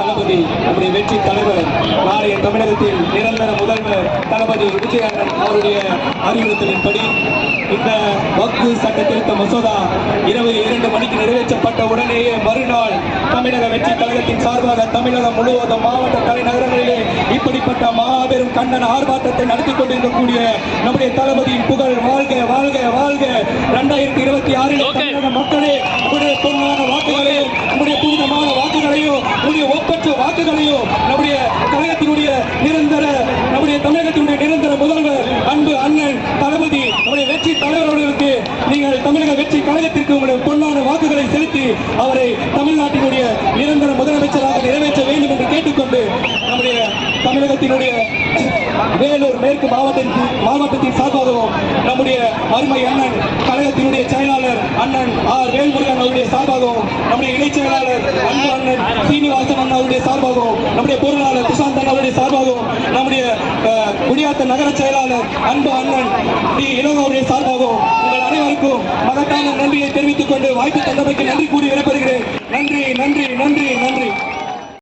தளபதி நம்முடைய வெற்றி தலைவர் நாளைய தமிழகத்தில் நிரந்தர முதல்வர் தளபதி விஜய் அண்ணன் அவருடைய அறிவுறுத்தலின்படி இந்த வக்ஃபு சட்ட திருத்த மசோதா இரவு 2 மணிக்கு நிறைவேற்றப்பட்ட உடனேயே மறுநாள் தமிழக வெற்றி கழகத்தின் சார்பாக தமிழகம் முழுவதும் மாவட்ட தலைநகரங்களிலே இப்படிப்பட்ட மாபெரும் கண்டன ஆர்ப்பாட்டத்தை நடத்தி கொண்டிருக்கக்கூடிய நம்முடைய தளபதியின் புகழ் வாழ்க வாழ்க வாழ்க. 2026 தமிழக மக்களே உங்களுடைய பொன்னான வாக்குகளையும் உங்களுடைய புனிதமான வாக்குகளையும் உங்களுடைய ஒப்பற்ற வாக்குகளையும் நம்முடைய கழகத்தினுடைய நிரந்தர நம்முடைய தமிழகத்தினுடைய நிரந்தர முதல்வர் அன்பு அண்ணன் தளபதி நம்முடைய வெற்றி தலைவர்களுக்கு நீங்கள் தமிழக வெற்றி கழகத்திற்கு உங்களுடைய பொன்னான வாக்குகளை செலுத்தி அவரை தமிழ்நாட்டினுடைய நிரந்தர முதலமைச்சராக நிறைவேற்ற வேண்டும் என்று கேட்டுக்கொண்டு நம்முடைய தமிழகத்தினுடைய வேலூர் மேற்கு மாவட்டத்தின் சார்பாகவும் நம்முடைய அருமை அண்ணன் கழகத்தினுடைய செயலாளர் அண்ணன் ஆர் வேல்முருகன் அவருடைய சார்பாகவும் நம்முடைய இணைச் செயலாளர் அன்பு அண்ணன் சீனிவாசன் அண்ணன் அவருடைய சார்பாகவும் நம்முடைய பொருளாளர் பிரசாந்த் அண்ணன் அவருடைய சார்பாகவும் நம்முடைய குடியாத்த நகர செயலாளர் அன்பு அண்ணன் டி இளங்கோவுடைய சார்பாகவும் உங்கள் அனைவருக்கும் மகத்தான நன்றியை தெரிவித்துக் கொண்டு வாய்ப்பு தந்தமைக்கு நன்றி கூறி விடைபெறுகிறேன். நன்றி நன்றி.